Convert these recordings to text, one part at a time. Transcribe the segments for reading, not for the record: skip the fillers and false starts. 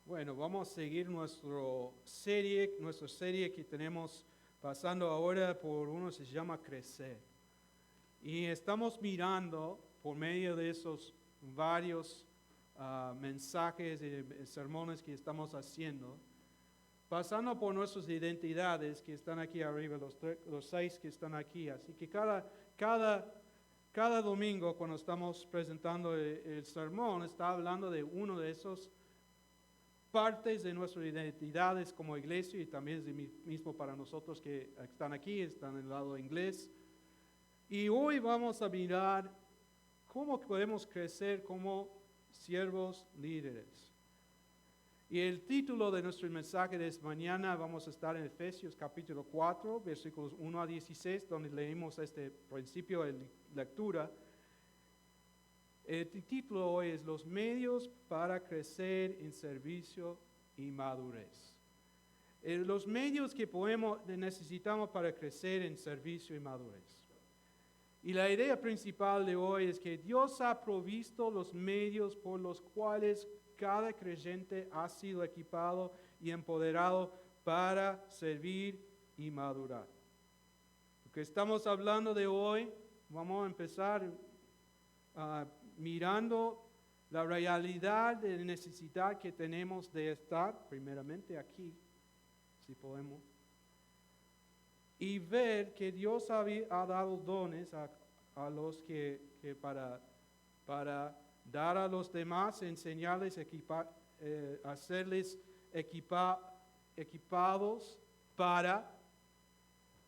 Bueno, vamos a seguir nuestra serie que tenemos pasando ahora por uno se llama Crecer. Y estamos mirando por medio de esos varios mensajes y sermones que estamos haciendo, pasando por nuestras identidades que están aquí arriba, los 6 que están aquí. Así que cada domingo cuando estamos presentando el sermón está hablando de uno de esos partes de nuestras identidades como iglesia y también es mismo para nosotros que están aquí, están en el lado inglés. Y hoy vamos a mirar cómo podemos crecer como siervos líderes. Y el título de nuestro mensaje de mañana vamos a estar en Efesios capítulo 4, versículos 1 a 16, donde leímos este principio de lectura. El título hoy es Los medios para crecer en servicio y madurez. Los medios que necesitamos para crecer en servicio y madurez. Y la idea principal de hoy es que Dios ha provisto los medios por los cuales cada creyente ha sido equipado y empoderado para servir y madurar. Lo que estamos hablando de hoy, vamos a empezar mirando la realidad de la necesidad que tenemos de estar primeramente aquí, si podemos, y ver que Dios ha dado dones a los que para dar a los demás, enseñarles, hacerles equipados para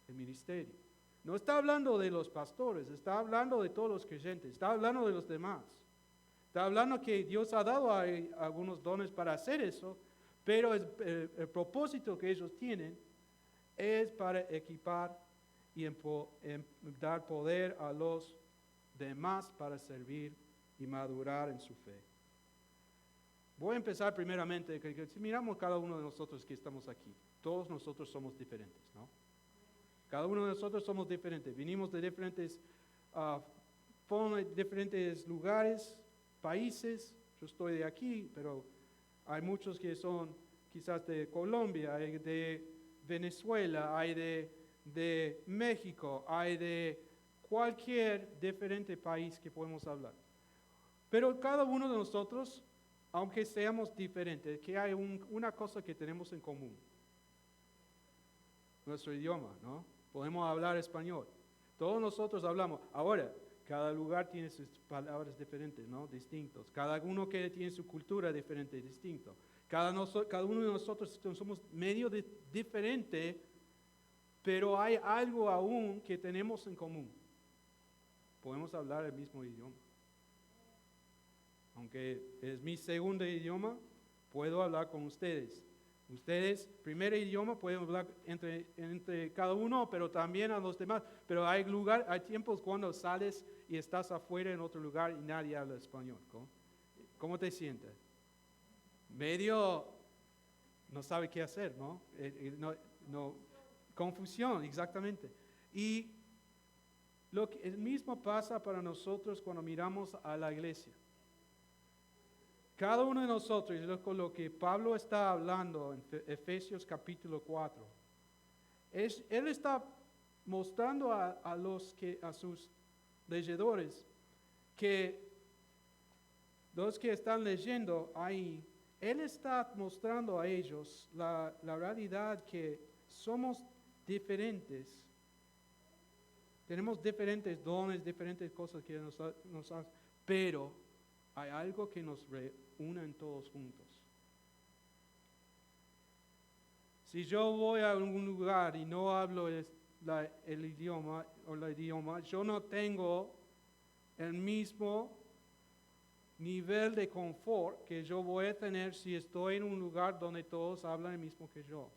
el ministerio. No está hablando de los pastores, está hablando de todos los creyentes, está hablando de los demás. Está hablando que Dios ha dado algunos dones para hacer eso, pero el propósito que ellos tienen es para equipar y dar poder a los demás para servir y madurar en su fe. Voy a empezar primeramente, que si miramos cada uno de nosotros que estamos aquí, todos nosotros somos diferentes, ¿no? Cada uno de nosotros somos diferentes, vinimos de diferentes lugares, países. Yo estoy de aquí, pero hay muchos que son quizás de Colombia, hay de Venezuela, hay de México, hay de cualquier diferente país que podemos hablar. Pero cada uno de nosotros, aunque seamos diferentes, que hay una cosa que tenemos en común. Nuestro idioma, ¿no? Podemos hablar español. Todos nosotros hablamos. Ahora, cada lugar tiene sus palabras diferentes, ¿no? Distintos. Cada uno que tiene su cultura diferente, distinto. Cada uno de nosotros somos medio diferente, pero hay algo aún que tenemos en común. Podemos hablar el mismo idioma. Aunque es mi segundo idioma, puedo hablar con ustedes. Ustedes, primer idioma, pueden hablar entre cada uno, pero también a los demás. Pero hay tiempos cuando sales y estás afuera en otro lugar y nadie habla español. ¿Cómo te sientes? Medio no sabe qué hacer, ¿no? Confusión, exactamente. Y el mismo pasa para nosotros cuando miramos a la iglesia. Cada uno de nosotros, y con lo que Pablo está hablando en Efesios capítulo 4, él está mostrando a sus leedores, que los que están leyendo ahí, él está mostrando a ellos la realidad que somos diferentes. Tenemos diferentes dones, diferentes cosas que nos hacen, pero hay algo que nos reúne todos juntos. Si yo voy a un lugar y no hablo el idioma, yo no tengo el mismo nivel de confort que yo voy a tener si estoy en un lugar donde todos hablan el mismo que yo.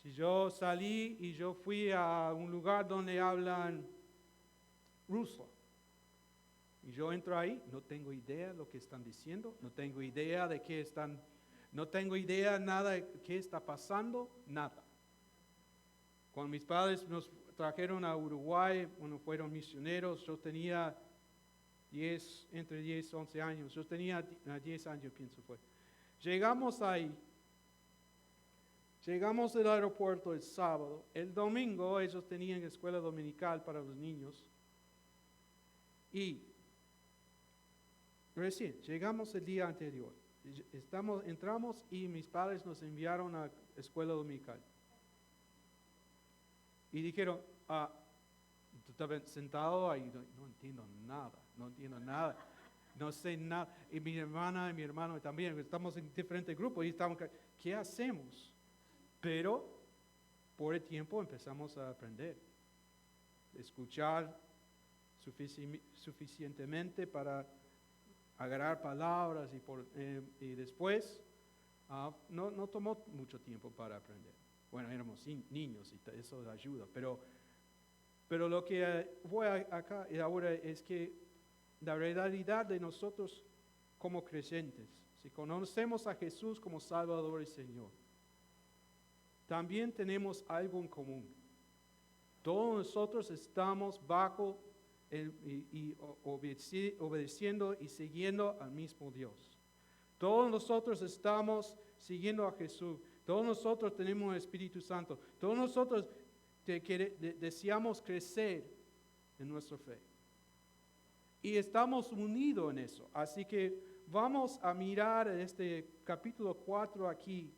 Si yo salí y yo fui a un lugar donde hablan ruso, y yo entro ahí, no tengo idea de lo que están diciendo, no tengo idea de no tengo idea nada de qué está pasando, nada. Cuando mis padres nos trajeron a Uruguay, cuando fueron misioneros, yo tenía entre 10 y 11 años, yo tenía 10 años, pienso fue. Llegamos ahí. Llegamos del aeropuerto el sábado. El domingo ellos tenían escuela dominical para los niños. Y recién llegamos el día anterior. Entramos y mis padres nos enviaron a escuela dominical. Y dijeron, estaba sentado ahí, no entiendo nada, no sé nada. Y mi hermana y mi hermano también, estamos en diferentes grupos y estamos, ¿qué hacemos? Pero por el tiempo empezamos a aprender, escuchar suficientemente para agarrar palabras y después no tomó mucho tiempo para aprender. Bueno, éramos niños y eso ayuda, pero lo que voy acá y ahora es que la realidad de nosotros como creyentes, si conocemos a Jesús como Salvador y Señor, también tenemos algo en común. Todos nosotros estamos bajo obedeciendo y siguiendo al mismo Dios. Todos nosotros estamos siguiendo a Jesús. Todos nosotros tenemos el Espíritu Santo. Todos nosotros deseamos crecer en nuestra fe. Y estamos unidos en eso. Así que vamos a mirar este capítulo 4 aquí,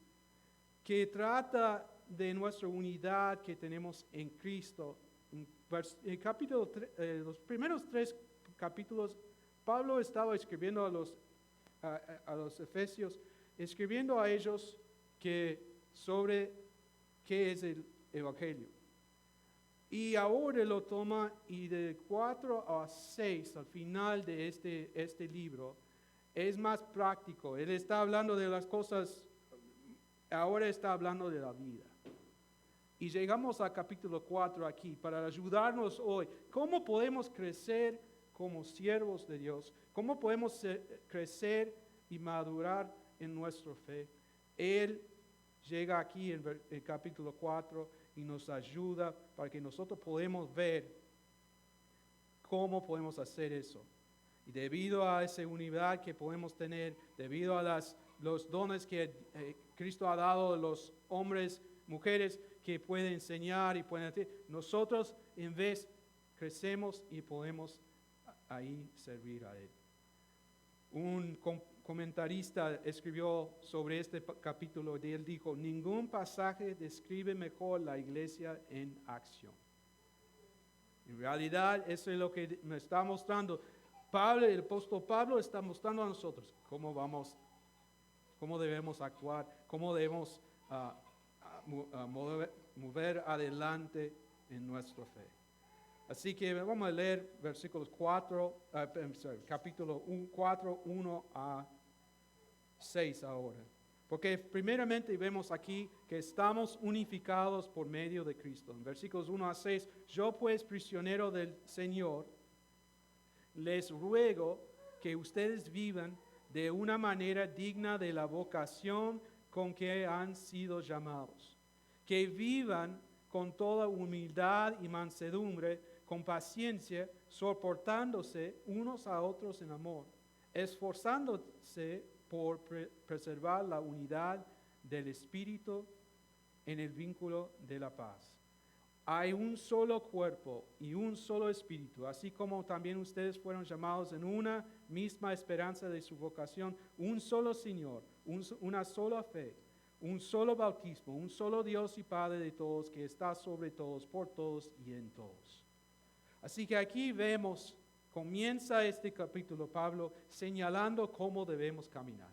que trata de nuestra unidad que tenemos en Cristo. En capítulo 3, los primeros 3 capítulos, Pablo estaba escribiendo a los efesios, escribiendo a ellos sobre qué es el Evangelio. Y ahora lo toma y de 4 a 6, al final de este libro, es más práctico. Él está hablando de las cosas, ahora está hablando de la vida. Y llegamos al capítulo 4 aquí para ayudarnos hoy. ¿Cómo podemos crecer como siervos de Dios? ¿Cómo podemos crecer y madurar en nuestra fe? Él llega aquí en el capítulo 4 y nos ayuda para que nosotros podamos ver cómo podemos hacer eso. Y debido a esa unidad que podemos tener, debido a los dones que Cristo ha dado a los hombres, mujeres que pueden enseñar y pueden hacer, nosotros en vez crecemos y podemos ahí servir a Él. Un comentarista escribió sobre este capítulo y él dijo, ningún pasaje describe mejor la iglesia en acción. En realidad, eso es lo que me está mostrando. El apóstol Pablo está mostrando a nosotros cómo debemos actuar, cómo debemos mover adelante en nuestra fe. Así que vamos a leer versículos capítulo 4, 1 a 6 ahora. Porque primeramente vemos aquí que estamos unificados por medio de Cristo. En versículos 1 a 6, yo pues prisionero del Señor, les ruego que ustedes vivan de una manera digna de la vocación con que han sido llamados. Que vivan con toda humildad y mansedumbre, con paciencia, soportándose unos a otros en amor, esforzándose por preservar la unidad del Espíritu en el vínculo de la paz. Hay un solo cuerpo y un solo Espíritu, así como también ustedes fueron llamados en una misma esperanza de su vocación, un solo Señor, una sola fe, un solo bautismo, un solo Dios y Padre de todos, que está sobre todos, por todos y en todos. Así que aquí comienza este capítulo Pablo señalando cómo debemos caminar.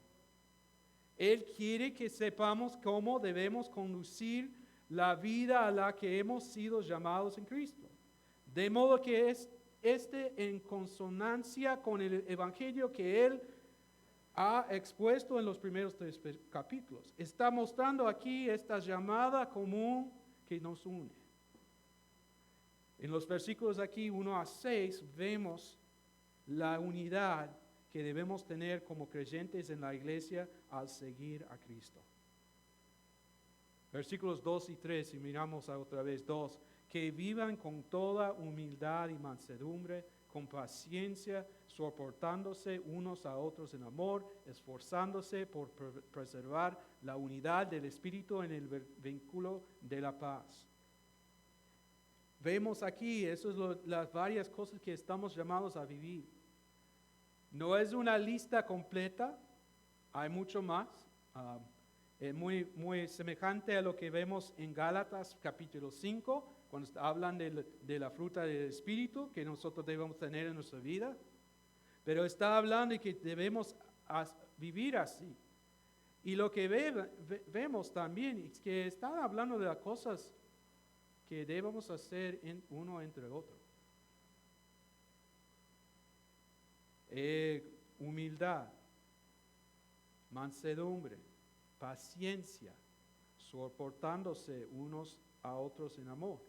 Él quiere que sepamos cómo debemos conducir la vida a la que hemos sido llamados en Cristo. De modo que esté en consonancia con el Evangelio que Él ha expuesto en los primeros 3 capítulos. Está mostrando aquí esta llamada común que nos une. En los versículos aquí 1 a 6 vemos la unidad que debemos tener como creyentes en la iglesia al seguir a Cristo. Versículos 2 y 3, y miramos otra vez 2, que vivan con toda humildad y mansedumbre, con paciencia, soportándose unos a otros en amor, esforzándose por preservar la unidad del Espíritu en el vínculo de la paz. Vemos aquí, las varias cosas que estamos llamados a vivir. No es una lista completa, hay mucho más. Es muy semejante a lo que vemos en Gálatas capítulo 5, cuando hablan de la fruta del Espíritu que nosotros debemos tener en nuestra vida. Pero está hablando de que debemos vivir así. Y lo que vemos también es que está hablando de las cosas que debemos hacer uno entre otro. Humildad, mansedumbre, paciencia, soportándose unos a otros en amor,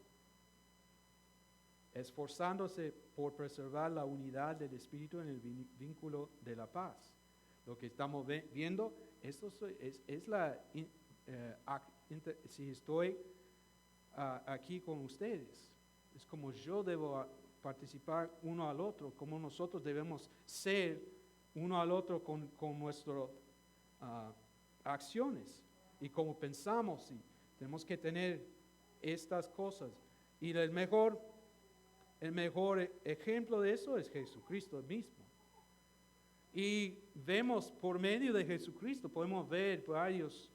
esforzándose por preservar la unidad del Espíritu en el vínculo de la paz. Lo que estamos viendo, esto es si estoy aquí con ustedes, es como yo debo participar uno al otro, como nosotros debemos ser uno al otro con nuestras acciones y como pensamos. Y tenemos que tener estas cosas. Y el mejor ejemplo de eso es Jesucristo mismo. Y vemos por medio de Jesucristo, podemos ver varios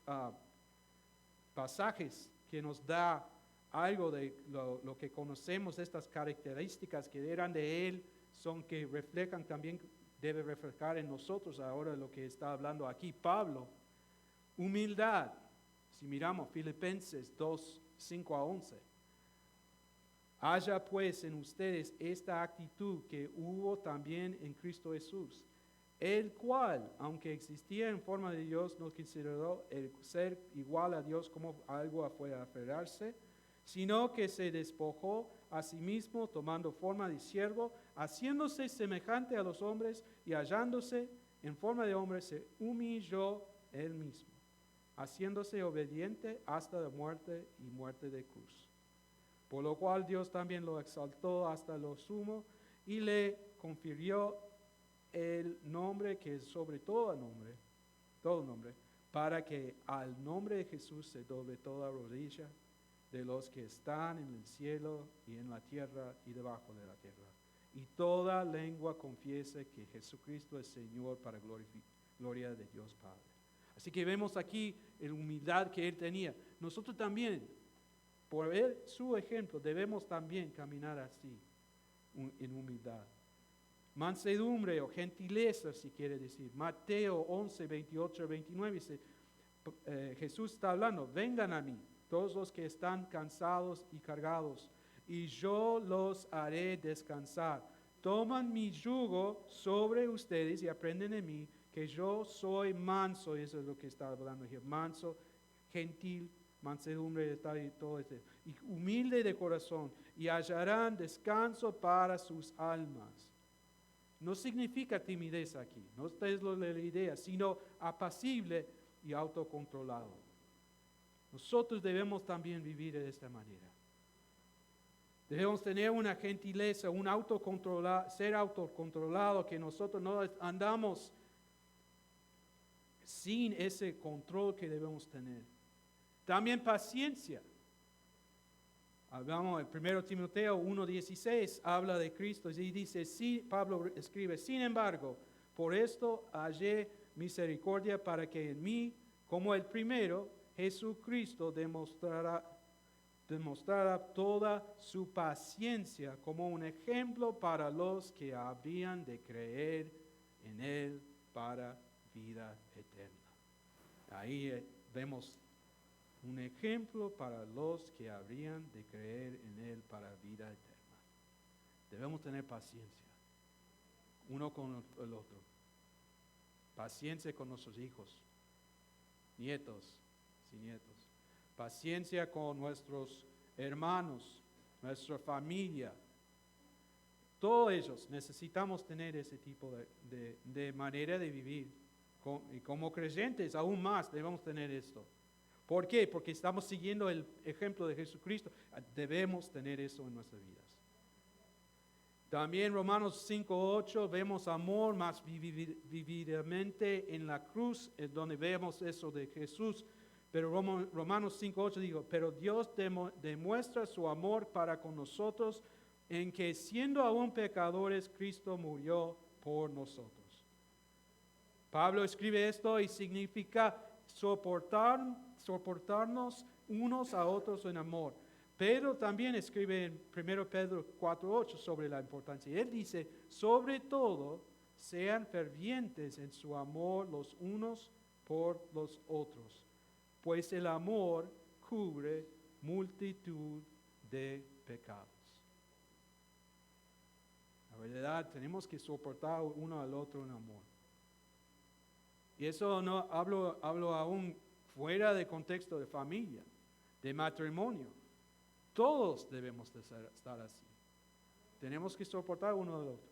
pasajes que nos da algo de lo que conocemos, estas características que eran de Él, son que reflejan también, debe reflejar en nosotros ahora lo que está hablando aquí Pablo. Humildad, si miramos Filipenses 2, 5 a 11. Haya pues en ustedes esta actitud que hubo también en Cristo Jesús, el cual, aunque existía en forma de Dios, no consideró el ser igual a Dios como algo a que aferrarse, sino que se despojó a sí mismo, tomando forma de siervo, haciéndose semejante a los hombres y hallándose en forma de hombre, se humilló él mismo, haciéndose obediente hasta la muerte y muerte de cruz. Por lo cual Dios también lo exaltó hasta lo sumo y le confirió el nombre que es sobre todo nombre, para que al nombre de Jesús se doble toda rodilla de los que están en el cielo y en la tierra y debajo de la tierra. Y toda lengua confiese que Jesucristo es Señor para gloria de Dios Padre. Así que vemos aquí la humildad que Él tenía. Nosotros también, por ver su ejemplo, debemos también caminar así, en humildad. Mansedumbre o gentileza, si quiere decir. Mateo 11, 28 29 dice, Jesús está hablando, vengan a mí, todos los que están cansados y cargados, y yo los haré descansar. Toman mi yugo sobre ustedes y aprenden de mí, que yo soy manso, y eso es lo que está hablando aquí, manso, gentil, mansedumbre y todo esto, y humilde de corazón, y hallarán descanso para sus almas. No significa timidez aquí, no es la idea, sino apacible y autocontrolado. Nosotros debemos también vivir de esta manera. Debemos tener una gentileza, ser autocontrolado, que nosotros no andamos sin ese control que debemos tener. También paciencia. Hablamos en 1 Timoteo 1:16, habla de Cristo y dice, sí, Pablo escribe, sin embargo, por esto hallé misericordia para que en mí, como el primero, Jesucristo demostrara toda su paciencia como un ejemplo para los que habían de creer en Él para vida eterna. Ahí vemos un ejemplo para los que habrían de creer en Él para vida eterna. Debemos tener paciencia, uno con el otro. Paciencia con nuestros hijos, nietos y nietos. Paciencia con nuestros hermanos, nuestra familia. Todos ellos necesitamos tener ese tipo de manera de vivir. Y como creyentes aún más debemos tener esto. ¿Por qué? Porque estamos siguiendo el ejemplo de Jesucristo. Debemos tener eso en nuestras vidas. También Romanos 5:8 vemos amor más vividamente en la cruz, es donde vemos eso de Jesús. Pero Romanos 5:8 digo, pero Dios demuestra su amor para con nosotros en que siendo aún pecadores, Cristo murió por nosotros. Pablo escribe esto y significa soportarnos unos a otros en amor. Pedro también escribe en 1 Pedro 4:8 sobre la importancia. Él dice, sobre todo, sean fervientes en su amor los unos por los otros, pues el amor cubre multitud de pecados. La verdad, tenemos que soportar uno al otro en amor. Y eso no hablo aún fuera de contexto de familia, de matrimonio. Todos debemos de estar así. Tenemos que soportar uno al otro.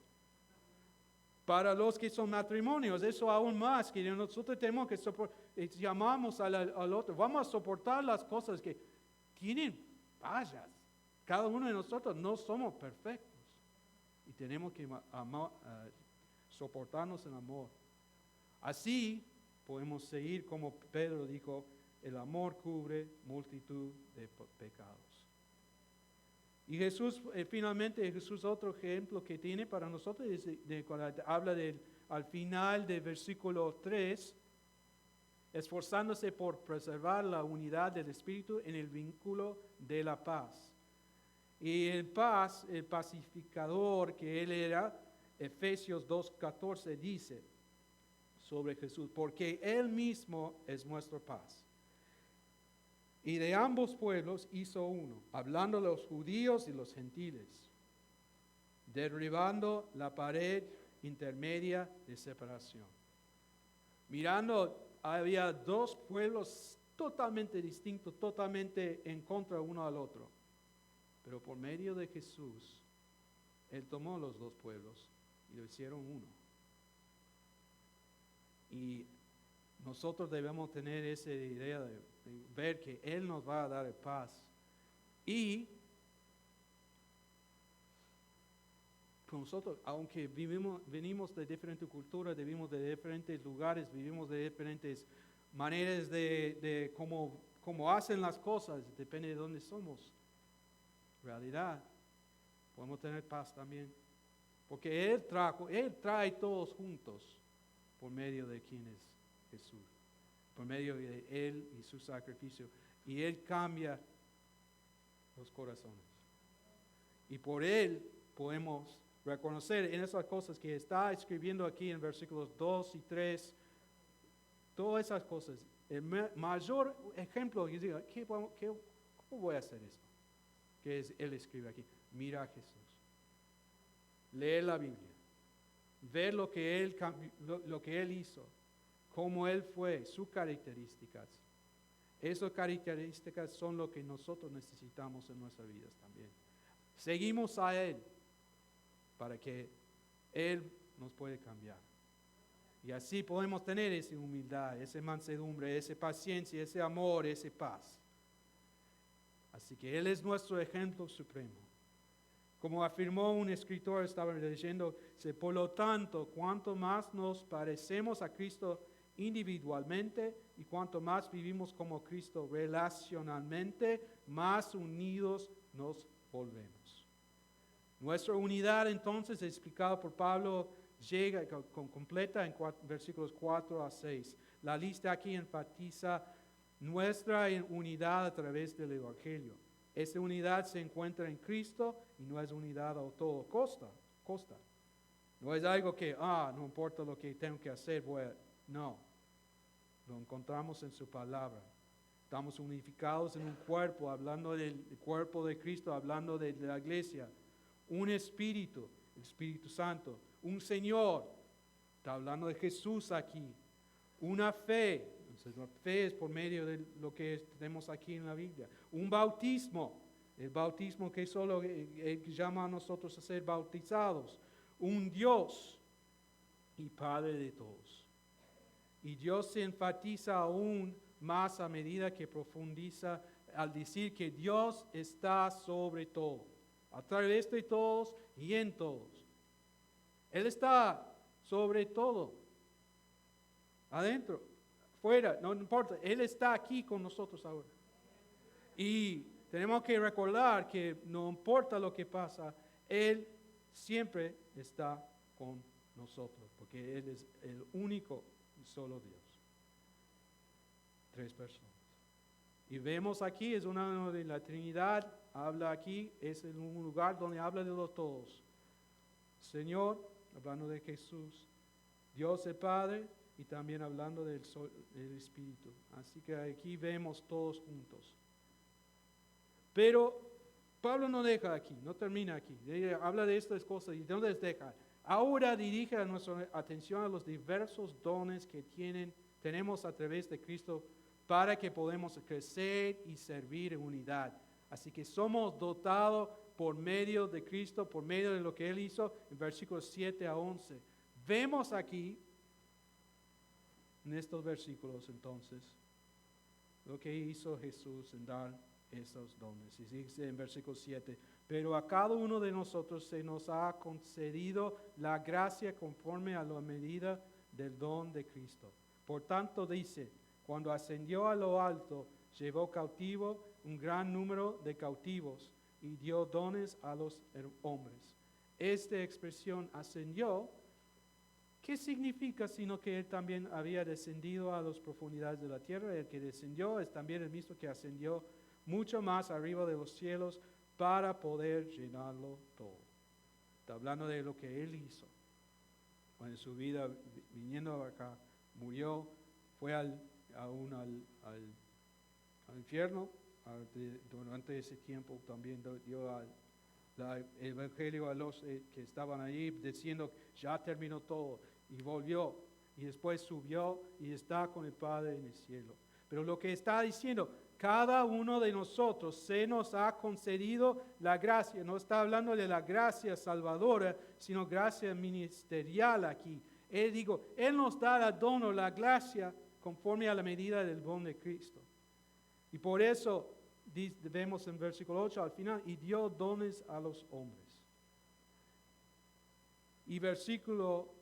Para los que son matrimonios, eso aún más, que nosotros tenemos que soportar, llamamos al otro, vamos a soportar las cosas que tienen fallas. Cada uno de nosotros no somos perfectos. Y tenemos que soportarnos en amor. Así podemos seguir como Pedro dijo, el amor cubre multitud de pecados. Y Jesús, finalmente, Jesús otro ejemplo que tiene para nosotros, es cuando habla al final del versículo 3, esforzándose por preservar la unidad del Espíritu en el vínculo de la paz. Y en paz, el pacificador que él era, Efesios 2:14 dice sobre Jesús, porque él mismo es nuestra paz. Y de ambos pueblos hizo uno, hablando de los judíos y los gentiles, derribando la pared intermedia de separación. Mirando, había dos pueblos totalmente distintos, totalmente en contra uno al otro. Pero por medio de Jesús, Él tomó los dos pueblos y lo hicieron uno. Y nosotros debemos tener esa idea de ver que Él nos va a dar paz. Y nosotros, aunque venimos de diferentes culturas, vivimos de diferentes lugares, vivimos de diferentes maneras de cómo hacen las cosas, depende de dónde somos. En realidad, podemos tener paz también. Porque Él trae todos juntos por medio de quien es Jesús. Por medio de Él y su sacrificio. Y Él cambia los corazones. Y por Él podemos reconocer en esas cosas que está escribiendo aquí en versículos 2 y 3, todas esas cosas. El mayor ejemplo que diga, ¿cómo voy a hacer esto? Que Él escribe aquí. Mira a Jesús. Lee la Biblia. Ver lo que Él hizo. Cómo Él fue, sus características. Esas características son lo que nosotros necesitamos en nuestras vidas también. Seguimos a Él para que Él nos pueda cambiar. Y así podemos tener esa humildad, esa mansedumbre, esa paciencia, ese amor, esa paz. Así que Él es nuestro ejemplo supremo. Como afirmó un escritor, estaba leyendo, por lo tanto, cuanto más nos parecemos a Cristo individualmente y cuanto más vivimos como Cristo relacionalmente, más unidos nos volvemos. Nuestra unidad entonces, explicada por Pablo, llega completa en versículos 4 a 6. La lista aquí enfatiza nuestra unidad a través del Evangelio. Esa unidad se encuentra en Cristo y no es unidad a todo costa. No es algo que, no importa lo que tengo que hacer, no. Lo encontramos en su palabra. Estamos unificados en un cuerpo, hablando del cuerpo de Cristo, hablando de la iglesia. Un espíritu, el Espíritu Santo. Un Señor, está hablando de Jesús aquí. Una fe. Entonces, la fe es por medio de lo que tenemos aquí en la Biblia. Un bautismo, el bautismo que solo llama a nosotros a ser bautizados. Un Dios y Padre de todos. Y Dios se enfatiza aún más a medida que profundiza al decir que Dios está sobre todo, a través de todos y en todos. Él está sobre todo, adentro, fuera, no importa. Él está aquí con nosotros ahora. Y tenemos que recordar que no importa lo que pasa, Él siempre está con nosotros, porque Él es el único y solo Dios. 3 personas. Y vemos aquí, es una de la Trinidad, habla aquí, es en un lugar donde habla de los todos. Señor, hablando de Jesús, Dios el Padre y también hablando del Espíritu. Así que aquí vemos todos juntos. Pero Pablo no deja aquí, no termina aquí. Habla de estas cosas y ¿dónde les deja? Ahora dirige nuestra atención a los diversos dones que tenemos a través de Cristo para que podamos crecer y servir en unidad. Así que somos dotados por medio de Cristo, por medio de lo que Él hizo en versículos 7 a 11. Vemos aquí, en estos versículos entonces, lo que hizo Jesús en dar esos dones. Y dice en versículo 7, pero a cada uno de nosotros se nos ha concedido la gracia conforme a la medida del don de Cristo. Por tanto dice, cuando ascendió a lo alto, llevó cautivo un gran número de cautivos y dio dones a los hombres. Esta expresión ascendió, ¿qué significa? Sino que Él también había descendido a las profundidades de la tierra. El que descendió es también el mismo que ascendió mucho más arriba de los cielos para poder llenarlo todo. Está hablando de lo que Él hizo. En su vida, viniendo acá, murió, fue al infierno. Durante ese tiempo también dio el evangelio a los que estaban allí, diciendo, ya terminó todo. Y volvió, y después subió y está con el Padre en el cielo. Pero lo que está diciendo, cada uno de nosotros se nos ha concedido la gracia. No está hablando de la gracia salvadora, sino gracia ministerial aquí. Él nos da la don o la gracia conforme a la medida del don de Cristo. Y por eso vemos en versículo 8 al final, y dio dones a los hombres. Y versículo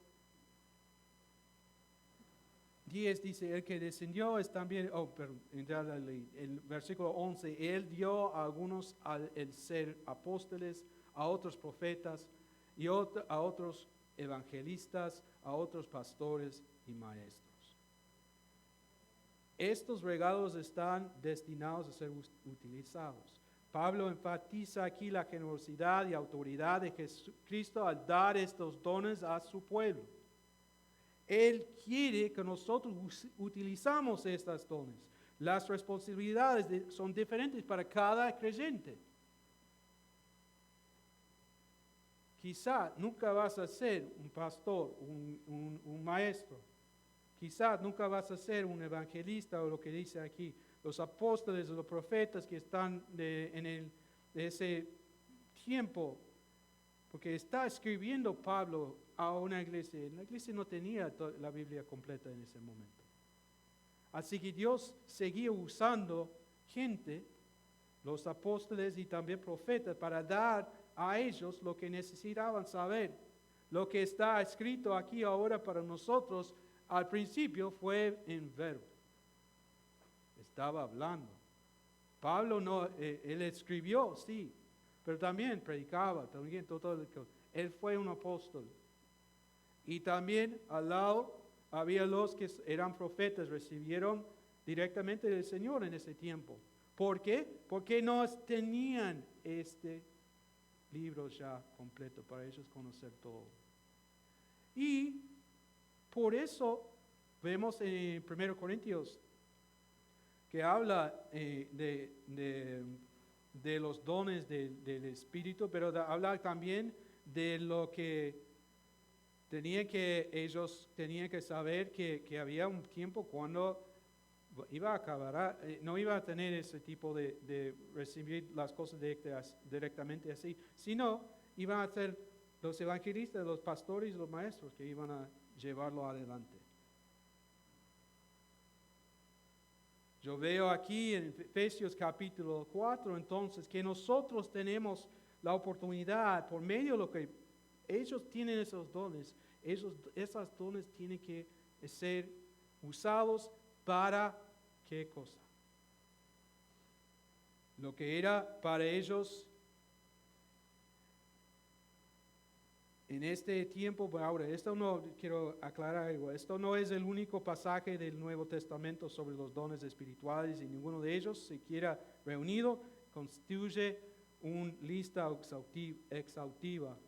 10 dice, el que descendió es también, el versículo 11, Él dio a algunos el ser apóstoles, a otros profetas, y a otros evangelistas, a otros pastores y maestros. Estos regalos están destinados a ser utilizados. Pablo enfatiza aquí la generosidad y autoridad de Jesucristo al dar estos dones a su pueblo. Él quiere que nosotros utilizamos estos dones. Las responsabilidades son diferentes para cada creyente. Quizá nunca vas a ser un pastor, un maestro. Quizás nunca vas a ser un evangelista o lo que dice aquí. Los apóstoles o los profetas que están en ese tiempo, porque está escribiendo Pablo a una iglesia. La iglesia no tenía la Biblia completa en ese momento. Así que Dios seguía usando gente, los apóstoles y también profetas, para dar a ellos lo que necesitaban saber. Lo que está escrito aquí ahora para nosotros, al principio fue en verbo. Estaba hablando. Pablo no, él escribió, sí, pero también predicaba, también él fue un apóstol. Y también al lado había los que eran profetas, recibieron directamente del Señor en ese tiempo. ¿Por qué? Porque no tenían este libro ya completo para ellos conocer todo. Y por eso vemos en 1 Corintios que habla de los dones del Espíritu, pero habla también de lo que ellos tenían que saber que había un tiempo cuando iba a acabar, no iba a tener ese tipo de recibir las cosas directamente así, sino iban a ser los evangelistas, los pastores y los maestros que iban a llevarlo adelante. Yo veo aquí en Efesios capítulo 4, entonces, que nosotros tenemos la oportunidad, por medio de lo que ellos tienen esos dones, esos dones tienen que ser usados para ¿qué cosa? Lo que era para ellos en este tiempo, ahora, esto no, quiero aclarar algo, esto no es el único pasaje del Nuevo Testamento sobre los dones espirituales y ninguno de ellos, siquiera reunido, constituye una lista exhaustiva.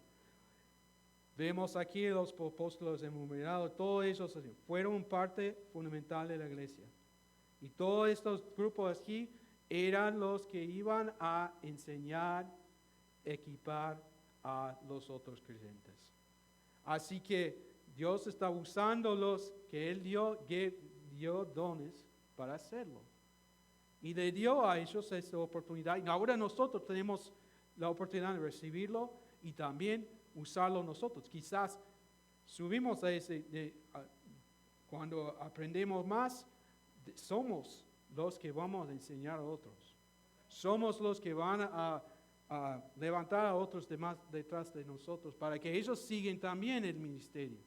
Vemos aquí los apóstoles enumerados, todos ellos fueron parte fundamental de la iglesia. Y todos estos grupos aquí eran los que iban a enseñar, equipar a los otros creyentes. Así que Dios está usando los que Él dio dones para hacerlo. Y le dio a ellos esa oportunidad. Y ahora nosotros tenemos la oportunidad de recibirlo y también usarlo nosotros. Quizás subimos a cuando aprendemos más, somos los que vamos a enseñar a otros. Somos los que van a levantar a otros demás detrás de nosotros para que ellos sigan también el ministerio.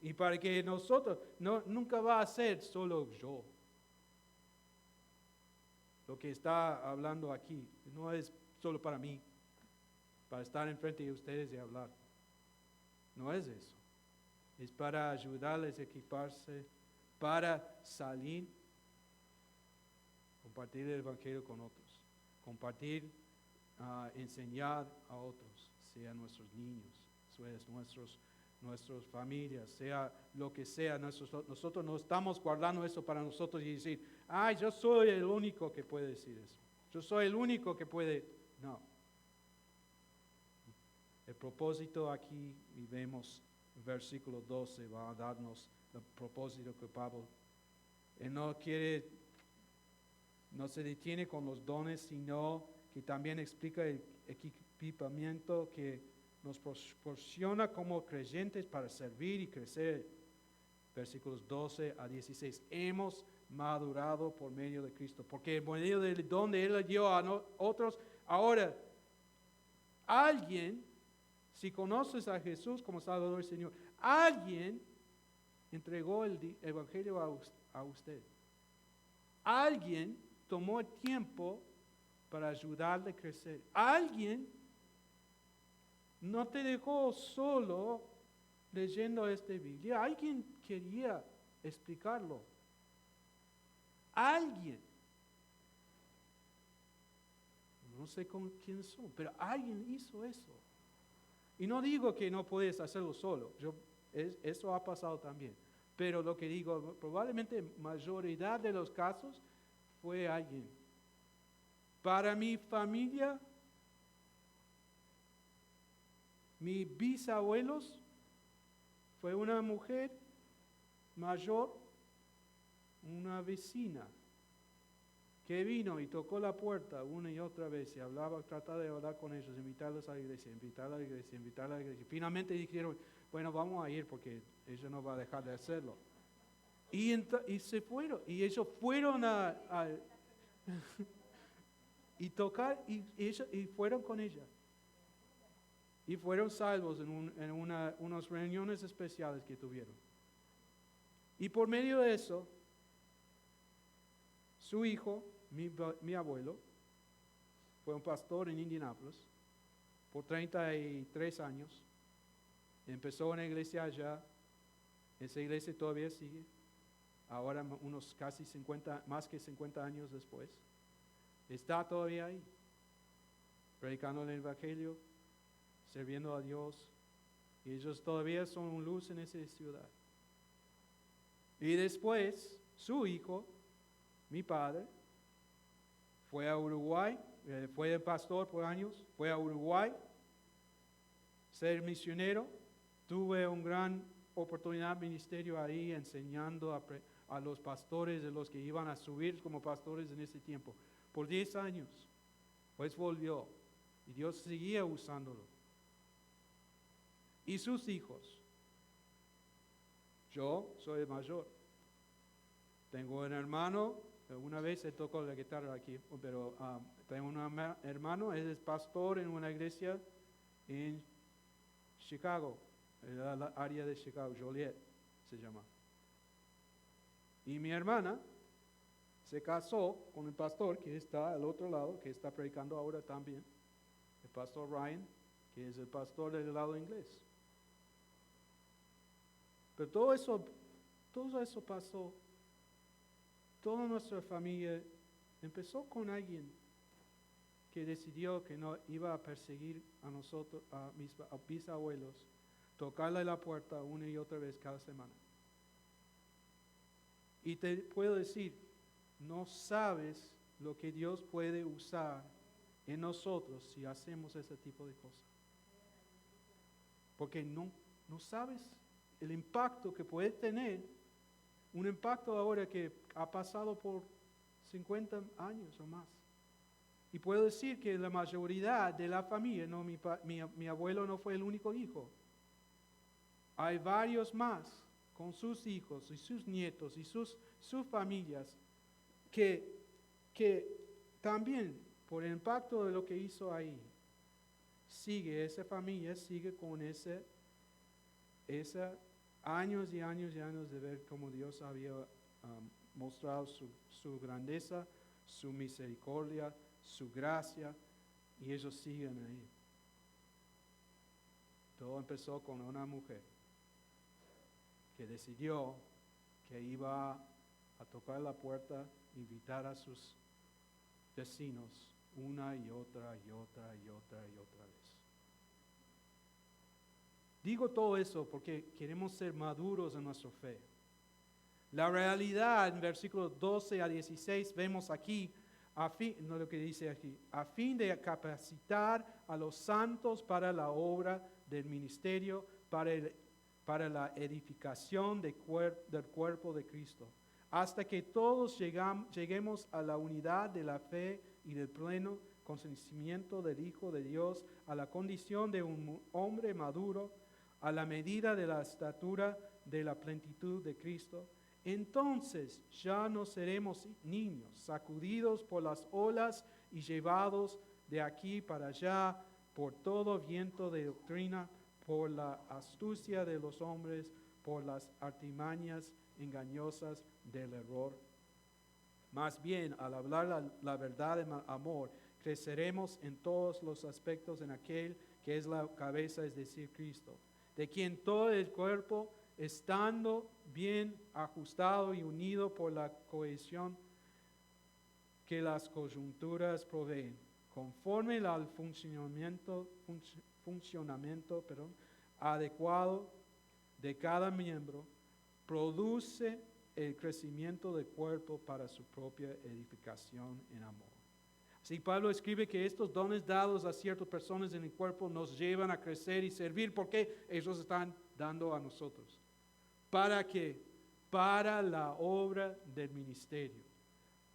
Y para que nosotros, nunca va a ser solo yo. Lo que está hablando aquí no es solo para mí, para estar enfrente de ustedes y hablar. No es eso. Es para ayudarles a equiparse, para salir, compartir el evangelio con otros, compartir, enseñar a otros, sea nuestros niños, sea nuestras familias, sea lo que sea. Nosotros no estamos guardando eso para nosotros y decir, yo soy el único que puede decir eso. Yo soy el único que puede. No. El propósito aquí, y vemos el versículo 12, va a darnos el propósito que Pablo, él no se detiene con los dones, sino que también explica el equipamiento que nos proporciona como creyentes para servir y crecer. Versículos 12 a 16. Hemos madurado por medio de Cristo, porque por medio del don de Él dio a otros. Ahora, alguien, si conoces a Jesús como Salvador y Señor, alguien entregó el Evangelio a usted. Alguien tomó el tiempo para ayudarle a crecer. Alguien no te dejó solo leyendo esta Biblia. Alguien quería explicarlo. Alguien. No sé con quién son, pero alguien hizo eso. Y no digo que no puedes hacerlo solo. Eso ha pasado también. Pero lo que digo, probablemente mayoría de los casos fue alguien. Para mi familia, mis bisabuelos, fue una mujer mayor, una vecina, que vino y tocó la puerta una y otra vez y trataba de hablar con ellos, invitarlos a la iglesia, invitarla a la iglesia, invitarla a la iglesia. Finalmente dijeron, bueno, vamos a ir porque ella no va a dejar de hacerlo. Y se fueron, y ellos fueron y tocar, y fueron con ella. Y fueron salvos en unas reuniones especiales que tuvieron. Y por medio de eso, su hijo, mi abuelo, fue un pastor en Indianápolis por 33 años. Empezó una iglesia allá. Esa iglesia todavía sigue. Ahora unos casi 50, más que 50 años después. Está todavía ahí. Predicando el evangelio, sirviendo a Dios. Y ellos todavía son luz en esa ciudad. Y después, su hijo, mi padre, fue a Uruguay, fue pastor por años, fue a Uruguay, ser misionero. Tuve una gran oportunidad de ministerio ahí, enseñando a los pastores, de los que iban a subir como pastores en ese tiempo, por 10 años. Pues volvió, y Dios seguía usándolo. Y sus hijos. Yo soy el mayor. Tengo un hermano. Una vez se tocó la guitarra aquí, pero tengo un hermano, él es pastor en una iglesia en Chicago, era la área de Chicago, Joliet se llama. Y mi hermana se casó con el pastor que está al otro lado, que está predicando ahora también, el pastor Ryan, que es el pastor del lado inglés. Pero todo eso pasó. Toda nuestra familia empezó con alguien que decidió que no iba a perseguir a nosotros, a mis bisabuelos, tocarle la puerta una y otra vez cada semana. Y te puedo decir, no sabes lo que Dios puede usar en nosotros si hacemos ese tipo de cosas. Porque no sabes el impacto que puede tener, un impacto ahora que ha pasado por 50 años o más. Y puedo decir que la mayoría de la familia, no, mi abuelo no fue el único hijo. Hay varios más con sus hijos y sus nietos y sus familias que también por el impacto de lo que hizo ahí, esa familia sigue con ese años y años y años de ver cómo Dios había mostrado su grandeza, su misericordia, su gracia, y ellos siguen ahí. Todo empezó con una mujer que decidió que iba a tocar la puerta, invitar a sus vecinos una y otra y otra y otra y otra vez. Digo todo eso porque queremos ser maduros en nuestra fe. La realidad en versículos 12 a 16 vemos aquí, no lo que dice aquí, a fin de capacitar a los santos para la obra del ministerio, para la edificación del cuerpo de Cristo, hasta que todos lleguemos a la unidad de la fe y del pleno conocimiento del Hijo de Dios, a la condición de un hombre maduro, a la medida de la estatura de la plenitud de Cristo. Entonces ya no seremos niños, sacudidos por las olas y llevados de aquí para allá por todo viento de doctrina, por la astucia de los hombres, por las artimañas engañosas del error. Más bien, al hablar la verdad en amor, creceremos en todos los aspectos en aquel que es la cabeza, es decir, Cristo, de quien todo el cuerpo, estando bien ajustado y unido por la cohesión que las coyunturas proveen, conforme al funcionamiento adecuado de cada miembro, produce el crecimiento del cuerpo para su propia edificación en amor. Así Pablo escribe que estos dones dados a ciertas personas en el cuerpo nos llevan a crecer y servir porque ellos están dando a nosotros. ¿Para qué? Para la obra del ministerio,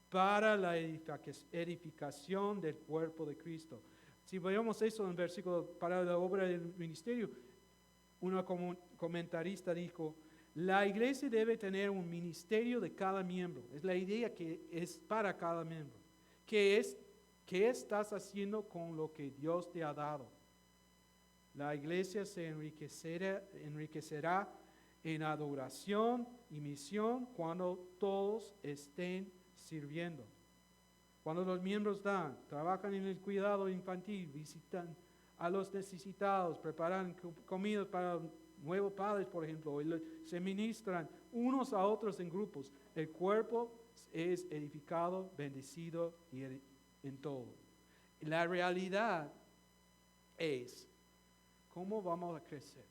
para la edificación del cuerpo de Cristo. Si vemos eso en el versículo, para la obra del ministerio, una comentarista dijo, la iglesia debe tener un ministerio de cada miembro. Es la idea que es para cada miembro. ¿Qué estás haciendo con lo que Dios te ha dado? La iglesia se enriquecerá en adoración y misión cuando todos estén sirviendo. Cuando los miembros trabajan en el cuidado infantil, visitan a los necesitados, preparan comida para nuevos padres, por ejemplo, y se ministran unos a otros en grupos. El cuerpo es edificado, bendecido y en todo. La realidad es cómo vamos a crecer.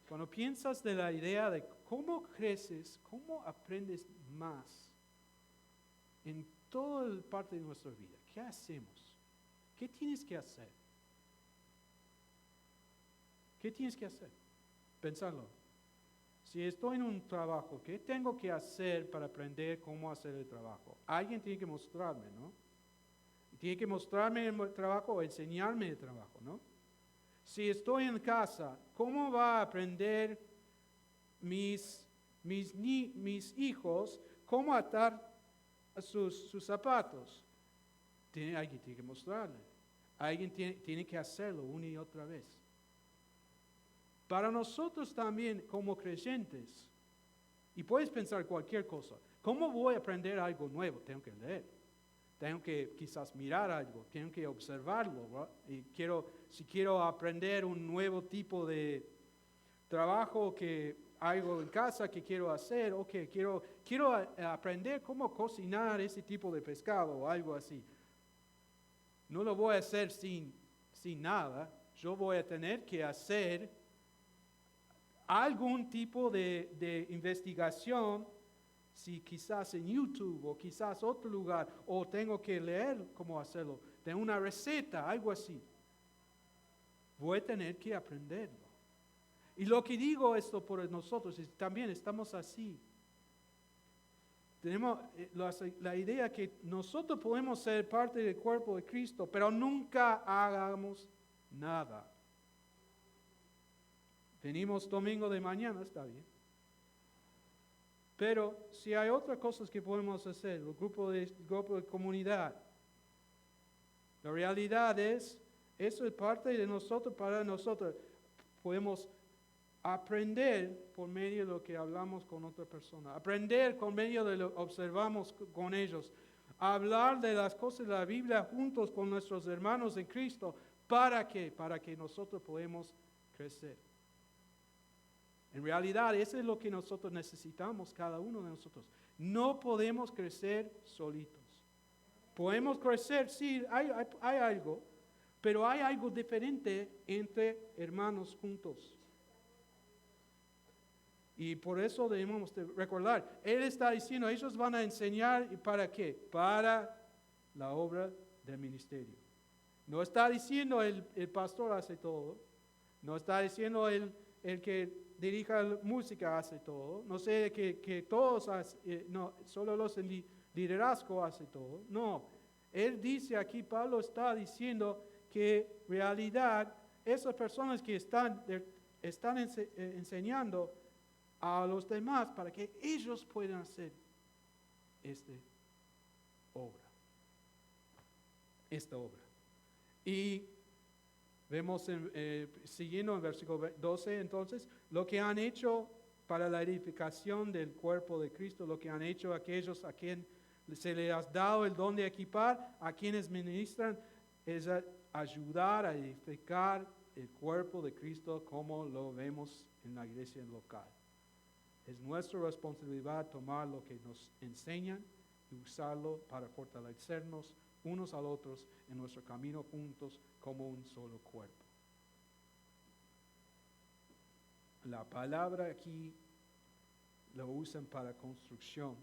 Cuando piensas de la idea de cómo creces, cómo aprendes más en toda parte de nuestra vida, ¿qué hacemos? ¿Qué tienes que hacer? ¿Qué tienes que hacer? Pensarlo. Si estoy en un trabajo, ¿qué tengo que hacer para aprender cómo hacer el trabajo? Alguien tiene que mostrarme, ¿no? Tiene que mostrarme el trabajo o enseñarme el trabajo, ¿no? Si estoy en casa, ¿cómo va a aprender mis hijos cómo atar sus zapatos? Alguien tiene que mostrarle. Alguien tiene que hacerlo una y otra vez. Para nosotros también como creyentes, y puedes pensar cualquier cosa, ¿cómo voy a aprender algo nuevo? Tengo que leer, tengo que quizás mirar algo, tengo que observarlo, ¿verdad? Y si quiero aprender un nuevo tipo de trabajo, algo en casa que quiero hacer, quiero aprender cómo cocinar ese tipo de pescado o algo así. No lo voy a hacer sin nada, yo voy a tener que hacer algún tipo de investigación, si quizás en YouTube o quizás otro lugar, o tengo que leer cómo hacerlo, de una receta, algo así. Voy a tener que aprenderlo. Y lo que digo esto por nosotros, también estamos así. Tenemos la idea que nosotros podemos ser parte del cuerpo de Cristo, pero nunca hagamos nada. Venimos domingo de mañana, está bien. Pero si hay otras cosas que podemos hacer, el grupo de comunidad, la realidad es, eso es parte de nosotros, para nosotros. Podemos aprender por medio de lo que hablamos con otra persona, aprender por medio de lo que observamos con ellos, hablar de las cosas de la Biblia juntos con nuestros hermanos en Cristo. ¿Para qué? Para que nosotros podamos crecer. En realidad, eso es lo que nosotros necesitamos, cada uno de nosotros. No podemos crecer solitos. Podemos crecer, sí, hay algo, pero hay algo diferente entre hermanos juntos. Y por eso debemos recordar, Él está diciendo, ellos van a enseñar, ¿y para qué? Para la obra del ministerio. No está diciendo el pastor hace todo, no está diciendo el que dirija la música hace todo, no sé que todos no, solo los en liderazgo hace todo, no. Él dice aquí, Pablo está diciendo que en realidad esas personas que están enseñando a los demás para que ellos puedan hacer esta obra. Y vemos, siguiendo en versículo 12, entonces, lo que han hecho para la edificación del cuerpo de Cristo, lo que han hecho aquellos a quien se les ha dado el don de equipar, a quienes ministran, es ayudar a edificar el cuerpo de Cristo como lo vemos en la iglesia local. Es nuestra responsabilidad tomar lo que nos enseñan y usarlo para fortalecernos unos a otros en nuestro camino juntos como un solo cuerpo. La palabra aquí lo usan para construcción.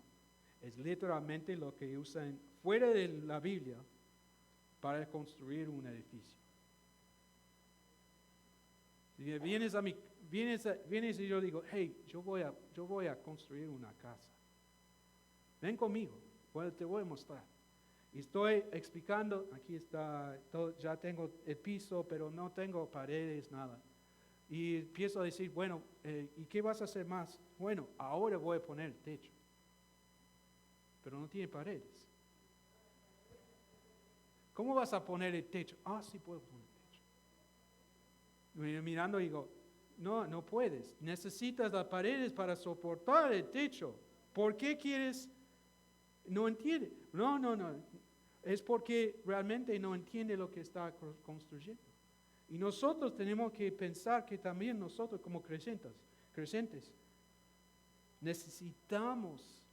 Es literalmente lo que usan fuera de la Biblia para construir un edificio. Si vienes y yo digo, hey, yo voy a construir una casa. Ven conmigo, te voy a mostrar. Y estoy explicando, aquí está, ya tengo el piso, pero no tengo paredes, nada. Y empiezo a decir, bueno, ¿y qué vas a hacer más? Bueno, ahora voy a poner el techo. Pero no tiene paredes. ¿Cómo vas a poner el techo? Sí puedo poner el techo. Y mirando digo, no puedes. Necesitas las paredes para soportar el techo. ¿Por qué quieres? No entiende. No. Es porque realmente no entiende lo que está construyendo. Y nosotros tenemos que pensar que también nosotros como creyentes, necesitamos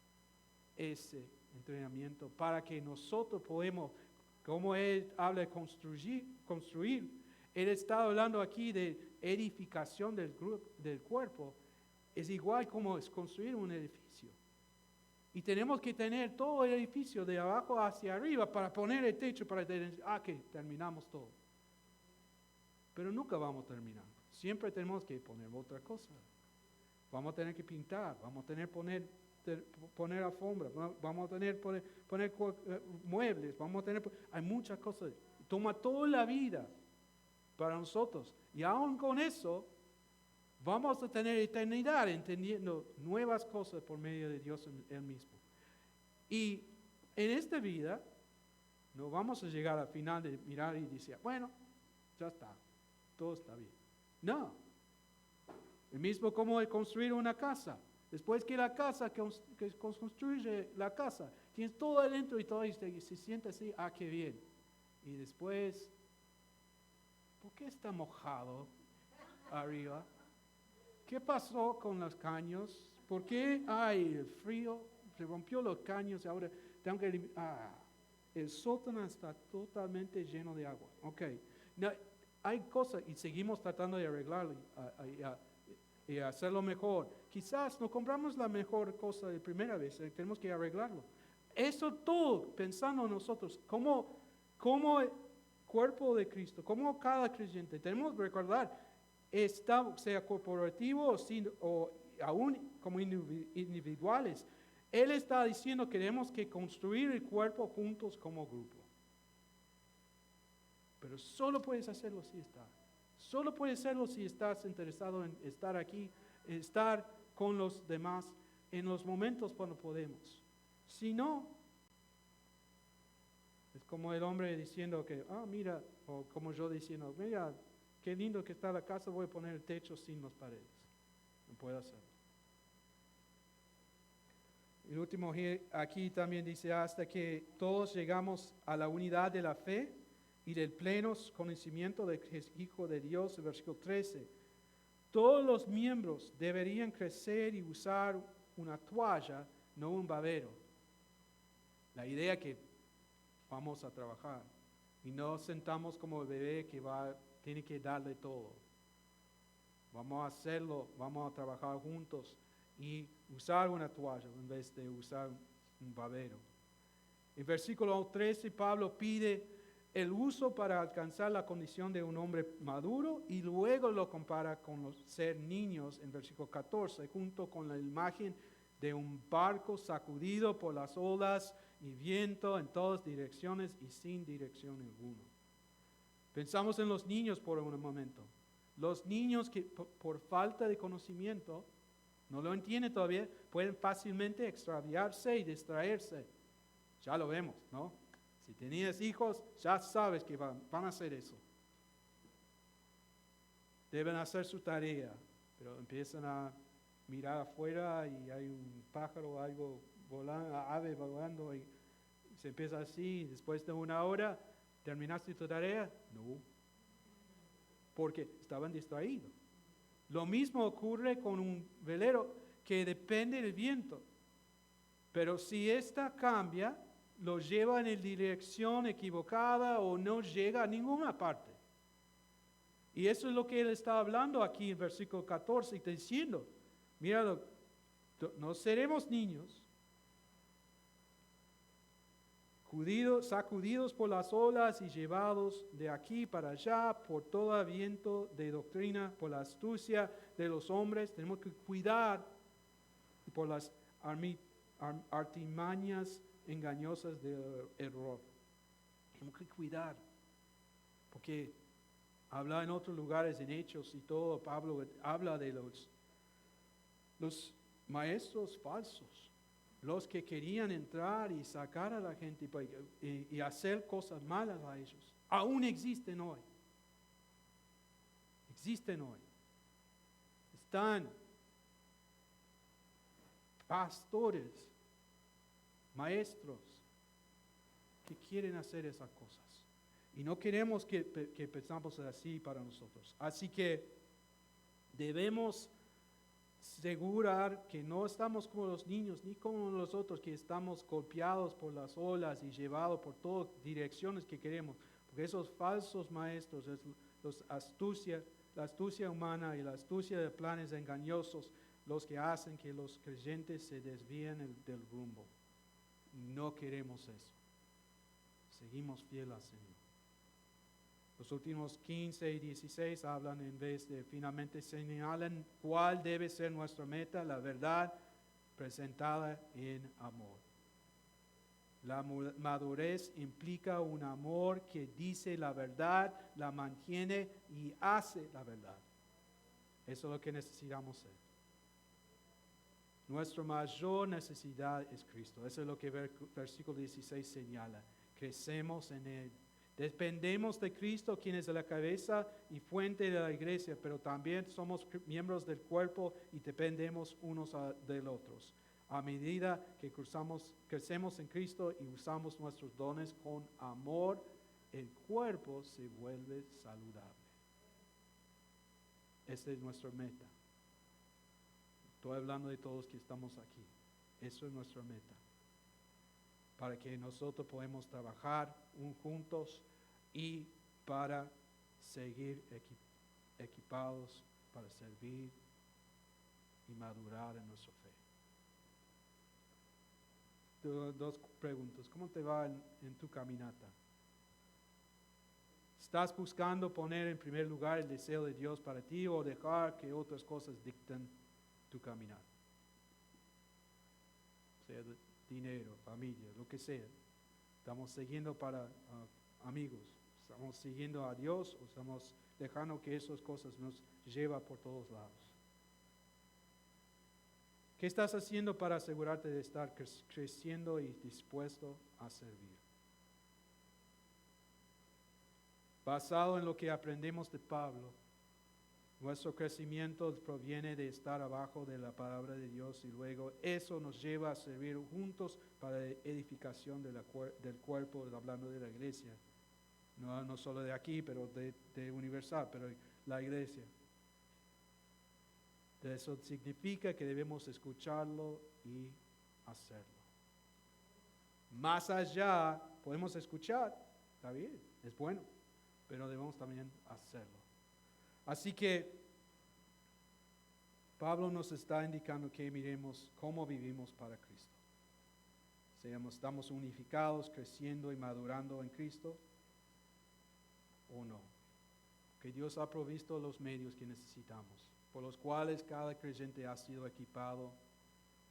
ese entrenamiento para que nosotros podamos, como Él habla de construir, Él está hablando aquí de edificación del cuerpo, es igual como es construir un edificio. Y tenemos que tener todo el edificio de abajo hacia arriba para poner el techo, para decir, que terminamos todo. Pero nunca vamos a terminar. Siempre tenemos que poner otra cosa. Vamos a tener que pintar, vamos a tener que poner alfombra, vamos a tener que poner muebles, hay muchas cosas. Toma toda la vida para nosotros. Y aún con eso, vamos a tener eternidad entendiendo nuevas cosas por medio de Dios Él mismo. Y en esta vida, No vamos a llegar al final de mirar y decir, bueno, ya está, todo está bien. No. El mismo como de construir una casa. Después que la casa, que construye la casa, tienes todo adentro y todo, y se siente así, qué bien. Y después, ¿por qué está mojado arriba? ¿Qué pasó con los caños? ¿Por qué hay el frío? Se rompió los caños y ahora tengo que el sótano está totalmente lleno de agua. Ok. No, hay cosas y seguimos tratando de arreglarlo y hacerlo mejor. Quizás no compramos la mejor cosa de primera vez, tenemos que arreglarlo. Eso todo pensando nosotros, como el cuerpo de Cristo, como cada creyente, tenemos que recordar, sea corporativo o aún como individuales, Él está diciendo que tenemos que construir el cuerpo juntos como grupo. Pero solo puedes hacerlo si estás. Solo puedes hacerlo si estás interesado en estar aquí, estar con los demás en los momentos cuando podemos. Si no, es como el hombre diciendo que, mira, o como yo diciendo, mira, qué lindo que está la casa, voy a poner el techo sin las paredes. No puedo hacerlo. El último aquí también dice, hasta que todos llegamos a la unidad de la fe y del pleno conocimiento del Hijo de Dios, el versículo 13. Todos los miembros deberían crecer y usar una toalla, no un babero. La idea que vamos a trabajar y no sentamos como el bebé que tiene que darle todo. Vamos a hacerlo, vamos a trabajar juntos y usar una toalla en vez de usar un babero. En versículo 13 Pablo pide el uso para alcanzar la condición de un hombre maduro y luego lo compara con ser niños en versículo 14 junto con la imagen de un barco sacudido por las olas y viento en todas direcciones y sin dirección alguna. Pensamos en los niños por un momento. Los niños que por falta de conocimiento no lo entienden todavía, pueden fácilmente extraviarse y distraerse. Ya lo vemos, ¿no? Si tenías hijos, ya sabes que van a hacer eso. Deben hacer su tarea, pero empiezan a mirar afuera y hay un pájaro o algo volando, ave volando y se empieza así. Después de una hora, ¿terminaste tu tarea? No, porque estaban distraídos. Lo mismo ocurre con un velero que depende del viento. Pero si ésta cambia, lo lleva en dirección equivocada o no llega a ninguna parte. Y eso es lo que él está hablando aquí en versículo 14, está diciendo, mira, no seremos niños, sacudidos por las olas y llevados de aquí para allá por todo viento de doctrina, por la astucia de los hombres. Tenemos que cuidar por las artimañas engañosas del error. Tenemos que cuidar, porque habla en otros lugares, en Hechos y todo, Pablo habla de los maestros falsos, los que querían entrar y sacar a la gente y hacer cosas malas a ellos. Aún existen hoy. Existen hoy. Están pastores, maestros que quieren hacer esas cosas. Y no queremos que pensamos así para nosotros. Así que debemos asegurar que no estamos como los niños, ni como los otros que estamos golpeados por las olas y llevados por todas direcciones que queremos. Porque esos falsos maestros, la astucia humana y la astucia de planes engañosos, los que hacen que los creyentes se desvíen del rumbo. No queremos eso. Seguimos fieles al Señor. Los últimos 15 y 16 hablan en vez de finalmente señalan cuál debe ser nuestra meta, la verdad presentada en amor. La madurez implica un amor que dice la verdad, la mantiene y hace la verdad. Eso es lo que necesitamos ser. Nuestra mayor necesidad es Cristo. Eso es lo que el versículo 16 señala. crecemos en Él. Dependemos de Cristo, quien es la cabeza y fuente de la iglesia, pero también somos miembros del cuerpo y dependemos unos del otros. A medida que crecemos en Cristo y usamos nuestros dones con amor, el cuerpo se vuelve saludable. Esa es nuestra meta. Estoy hablando de todos que estamos aquí. Eso es nuestra meta. Para que nosotros podamos trabajar juntos y para seguir equipados para servir y madurar en nuestra fe. Dos preguntas. ¿Cómo te va en tu caminata? ¿Estás buscando poner en primer lugar el deseo de Dios para ti o dejar que otras cosas dicten tu caminar? Sea de dinero, familia, lo que sea. ¿Estamos siguiendo para amigos? ¿Estamos siguiendo a Dios o estamos dejando que esas cosas nos lleven por todos lados? ¿Qué estás haciendo para asegurarte de estar creciendo y dispuesto a servir? Basado en lo que aprendemos de Pablo, nuestro crecimiento proviene de estar abajo de la palabra de Dios y luego eso nos lleva a servir juntos para la edificación del cuerpo, hablando de la iglesia. No solo de aquí, pero de Universal, pero la iglesia. Eso significa que debemos escucharlo y hacerlo. Más allá, podemos escuchar, está bien, es bueno, pero debemos también hacerlo. Así que Pablo nos está indicando que miremos cómo vivimos para Cristo. ¿Estamos unificados, creciendo y madurando en Cristo o no? Que Dios ha provisto los medios que necesitamos, por los cuales cada creyente ha sido equipado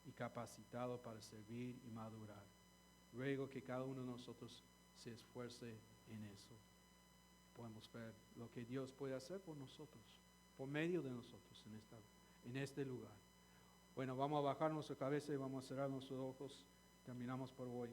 y capacitado para servir y madurar. Ruego que cada uno de nosotros se esfuerce en eso. Podemos ver lo que Dios puede hacer por nosotros, por medio de nosotros en este lugar. Bueno, vamos a bajar nuestra cabeza y vamos a cerrar nuestros ojos. Terminamos por hoy.